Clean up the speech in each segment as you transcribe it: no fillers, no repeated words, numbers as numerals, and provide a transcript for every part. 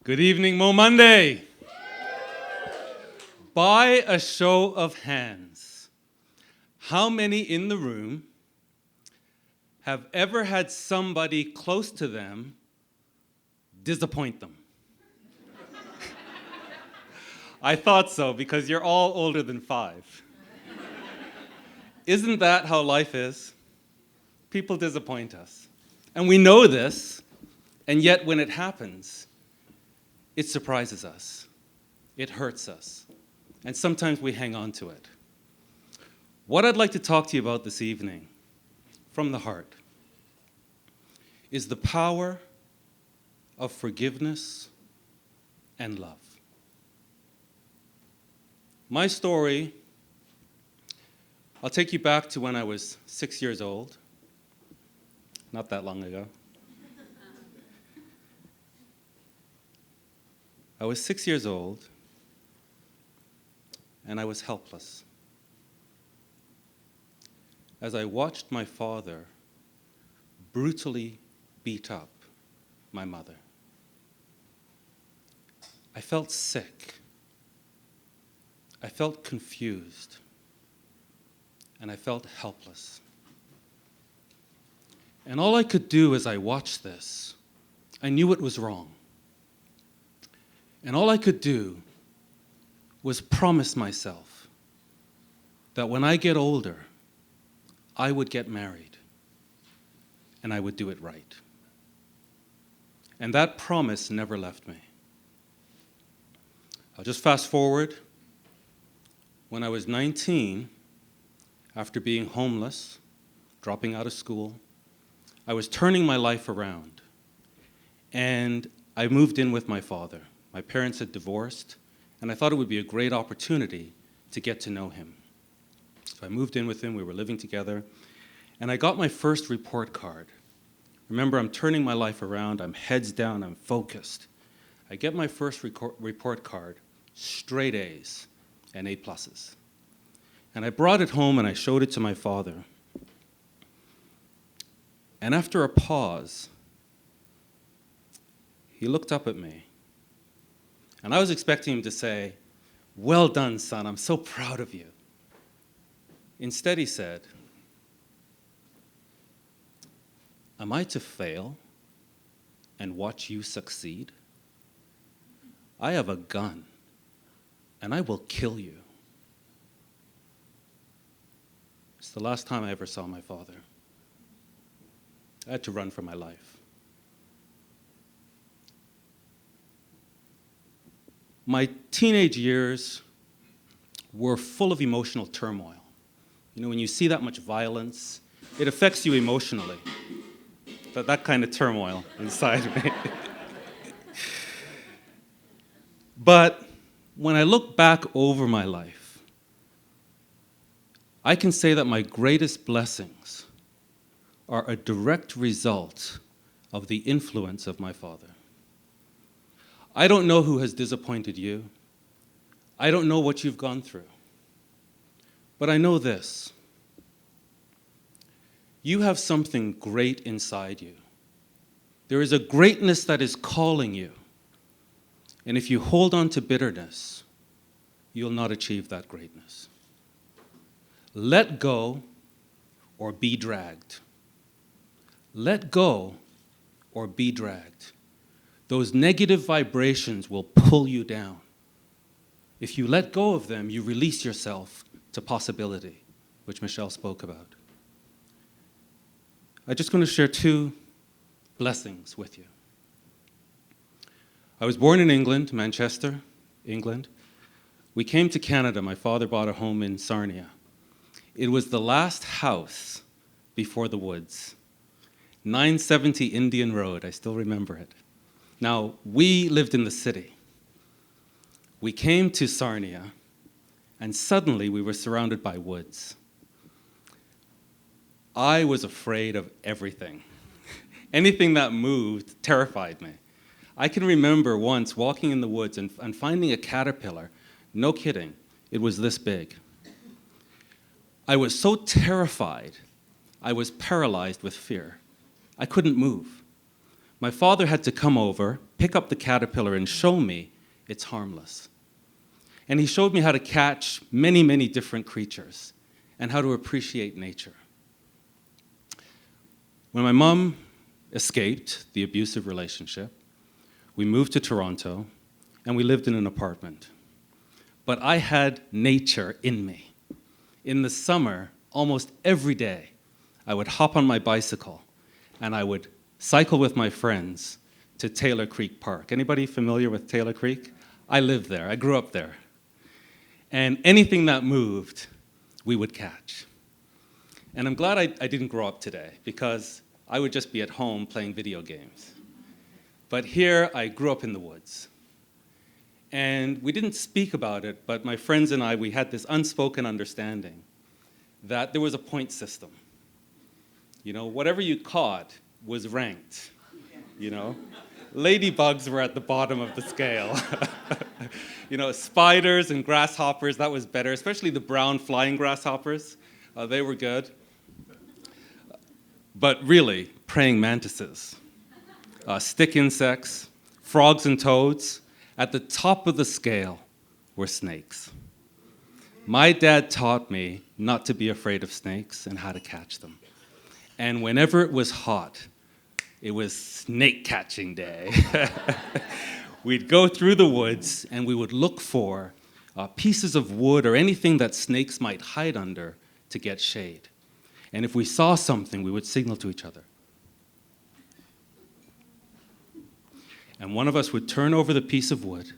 Good evening, MoMonday. By a show of hands, how many in the room have ever had somebody close to them disappoint them? I thought so, because you're all older than 5. Isn't that how life is? People disappoint us. And we know this, and yet when it happens, it surprises us. It hurts us. And sometimes we hang on to it. What I'd like to talk to you about this evening, from the heart, is the power of forgiveness and love. My story, I'll take you back to when I was 6 years old. Not that long ago. I was 6 years old, and I was helpless as I watched my father brutally beat up my mother. I felt sick. I felt confused, and I felt helpless. And all I could do as I watched this, I knew it was wrong. And all I could do was promise myself that when I get older, I would get married and I would do it right. And that promise never left me. I'll just fast forward. When I was 19, after being homeless, dropping out of school, I was turning my life around. And I moved in with my father. My parents had divorced, and I thought it would be a great opportunity to get to know him. So I moved in with him, we were living together, and I got my first report card. Remember, I'm turning my life around, I'm heads down, I'm focused. I get my first report card, straight A's and A+. And I brought it home and I showed it to my father. And after a pause, he looked up at me. And I was expecting him to say, "Well done, son, I'm so proud of you." Instead, he said, "Am I to fail and watch you succeed? I have a gun, and I will kill you." It's the last time I ever saw my father. I had to run for my life. My teenage years were full of emotional turmoil. You know, when you see that much violence, it affects you emotionally. That kind of turmoil inside me. But when I look back over my life, I can say that my greatest blessings are a direct result of the influence of my father. I don't know who has disappointed you. I don't know what you've gone through. But I know this. You have something great inside you. There is a greatness that is calling you. And if you hold on to bitterness, you'll not achieve that greatness. Let go or be dragged. Let go or be dragged. Those negative vibrations will pull you down. If you let go of them, you release yourself to possibility, which Michelle spoke about. I'm just going to share 2 blessings with you. I was born in England, Manchester, England. We came to Canada. My father bought a home in Sarnia. It was the last house before the woods. 970 Indian Road, I still remember it. Now, we lived in the city. We came to Sarnia, and suddenly we were surrounded by woods. I was afraid of everything. Anything that moved terrified me. I can remember once walking in the woods and finding a caterpillar. No kidding, it was this big. I was so terrified, I was paralyzed with fear. I couldn't move. my father had to come over, pick up the caterpillar, and show me it's harmless. And he showed me how to catch many, many different creatures and how to appreciate nature. When my mom escaped the abusive relationship, we moved to Toronto, and we lived in an apartment. But I had nature in me. In the summer, almost every day, I would hop on my bicycle, and I would cycle with my friends to Taylor Creek Park. Anybody familiar with Taylor Creek? I lived there. I grew up there. And anything that moved, we would catch. And I'm glad I didn't grow up today, because I would just be at home playing video games. But here, I grew up in the woods. And we didn't speak about it, but my friends and I, we had this unspoken understanding that there was a point system. You know, whatever you caught was ranked, you know. Ladybugs were at the bottom of the scale. You know, spiders and grasshoppers, that was better, especially the brown flying grasshoppers. They were good. But really, praying mantises, stick insects, frogs and toads, at the top of the scale were snakes. My dad taught me not to be afraid of snakes and how to catch them. And whenever it was hot, it was snake catching day. We'd go through the woods and we would look for pieces of wood or anything that snakes might hide under to get shade. And if we saw something, we would signal to each other. And one of us would turn over the piece of wood,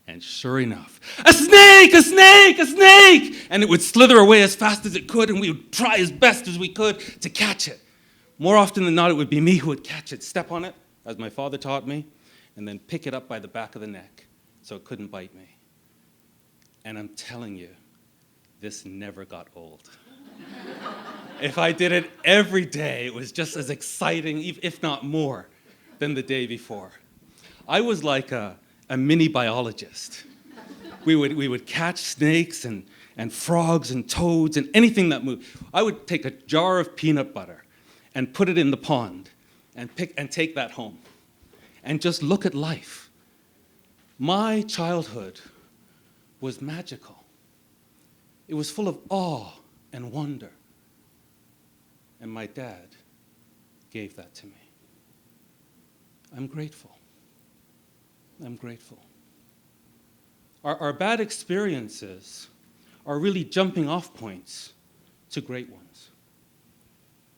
and sure enough, a snake, a snake, a snake! And it would slither away as fast as it could, and we would try as best as we could to catch it. More often than not, it would be me who would catch it, step on it, as my father taught me, and then pick it up by the back of the neck so it couldn't bite me. And I'm telling you, this never got old. If I did it every day, it was just as exciting, if not more, than the day before. I was like a mini biologist. We would catch snakes and frogs and toads and anything that moved. I would take a jar of peanut butter and put it in the pond and take that home and just look at life. My childhood was magical. It was full of awe and wonder. And my dad gave that to me. I'm grateful. I'm grateful. Our bad experiences are really jumping off points to great ones.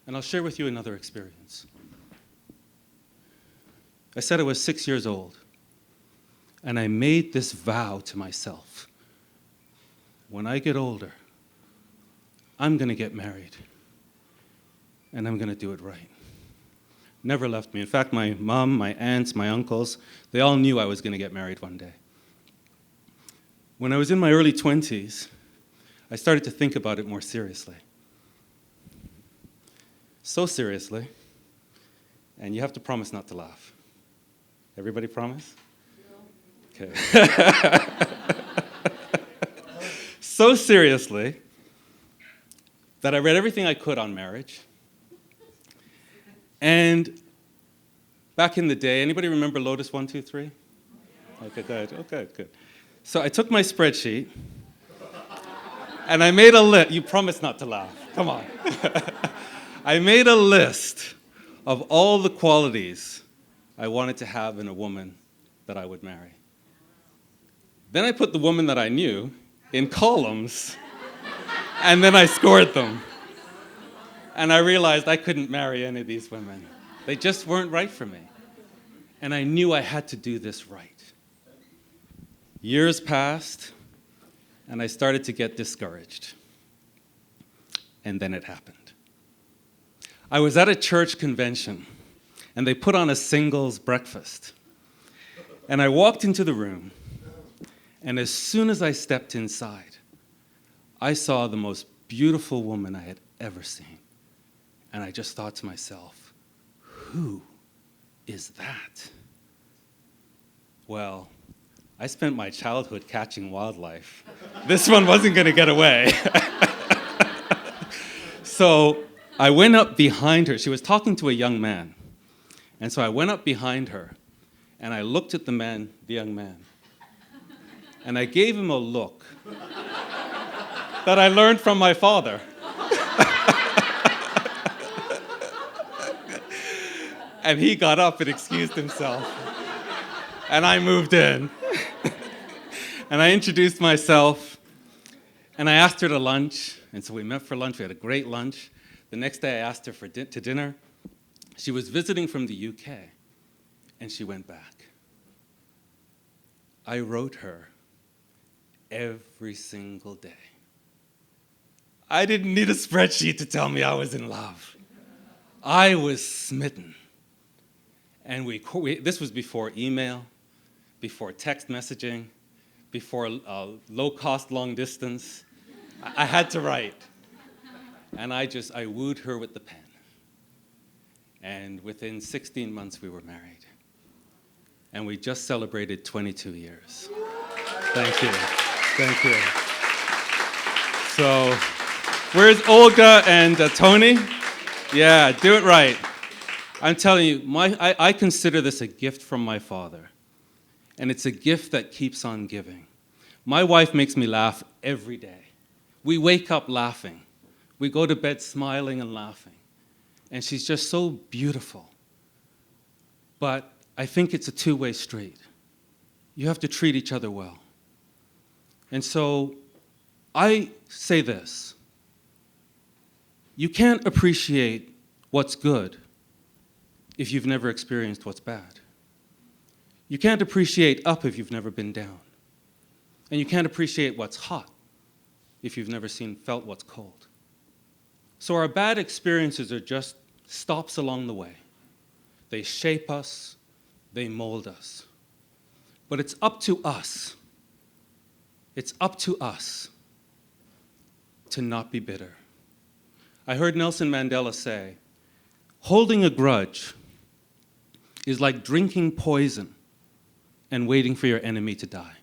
And I'll share with you another experience. I said I was 6 years old, and I made this vow to myself. When I get older, I'm going to get married, and I'm going to do it right. Never left me. In fact, my mom, my aunts, my uncles, they all knew I was going to get married one day. When I was in my early 20s, I started to think about it more seriously. So seriously, and you have to promise not to laugh. Everybody promise? Okay. So seriously that I read everything I could on marriage. And back in the day, anybody remember Lotus 1, 2, 3? Okay, good. Okay, good. So I took my spreadsheet, and I made a list. You promised not to laugh. Come on. I made a list of all the qualities I wanted to have in a woman that I would marry. Then I put the woman that I knew in columns, and then I scored them. And I realized I couldn't marry any of these women. They just weren't right for me. And I knew I had to do this right. Years passed, and I started to get discouraged. And then it happened. I was at a church convention, and they put on a singles breakfast. And I walked into the room, and as soon as I stepped inside, I saw the most beautiful woman I had ever seen. And I just thought to myself, who is that? Well, I spent my childhood catching wildlife. This one wasn't going to get away. So I went up behind her. She was talking to a young man. And so I went up behind her, and I looked at the young man, and I gave him a look that I learned from my father. And he got up and excused himself. And I moved in. And I introduced myself, and I asked her to lunch. And so we met for lunch. We had a great lunch. The next day, I asked her to dinner. She was visiting from the UK, and she went back. I wrote her every single day. I didn't need a spreadsheet to tell me I was in love. I was smitten. And this was before email, before text messaging, before low-cost long distance. I had to write. And I wooed her with the pen. And within 16 months, we were married. And we just celebrated 22 years. Thank you. Thank you. So, where's Olga and Tony? Yeah, do it right. I'm telling you, I consider this a gift from my father. And it's a gift that keeps on giving. My wife makes me laugh every day. We wake up laughing. We go to bed smiling and laughing. And she's just so beautiful. But I think it's a two-way street. You have to treat each other well. And so I say this. You can't appreciate what's good if you've never experienced what's bad. You can't appreciate up if you've never been down. And you can't appreciate what's hot if you've never felt what's cold. So our bad experiences are just stops along the way. They shape us, they mold us. But it's up to us. It's up to us to not be bitter. I heard Nelson Mandela say, holding a grudge is like drinking poison and waiting for your enemy to die.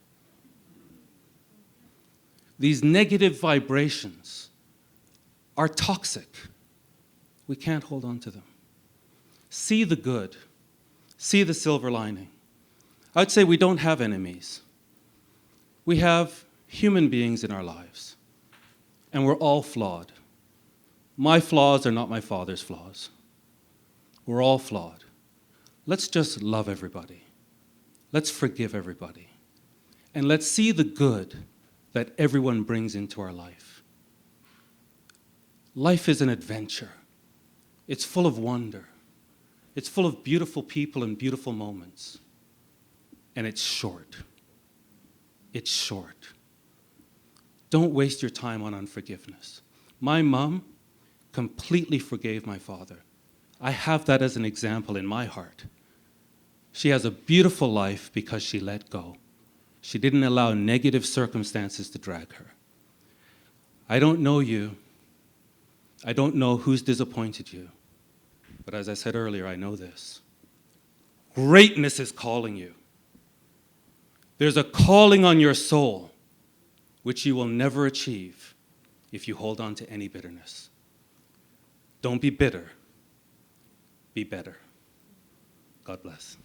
These negative vibrations are toxic. We can't hold on to them. See the good. See the silver lining. I'd say we don't have enemies. We have human beings in our lives, and we're all flawed. My flaws are not my father's flaws. We're all flawed. Let's just love everybody. Let's forgive everybody. And let's see the good that everyone brings into our life. Life is an adventure. It's full of wonder. It's full of beautiful people and beautiful moments. And it's short. It's short. Don't waste your time on unforgiveness. My mom completely forgave my father. I have that as an example in my heart. She has a beautiful life because she let go. She didn't allow negative circumstances to drag her. I don't know you. I don't know who's disappointed you. But as I said earlier, I know this. Greatness is calling you. There's a calling on your soul which you will never achieve if you hold on to any bitterness. Don't be bitter. Be better. God bless.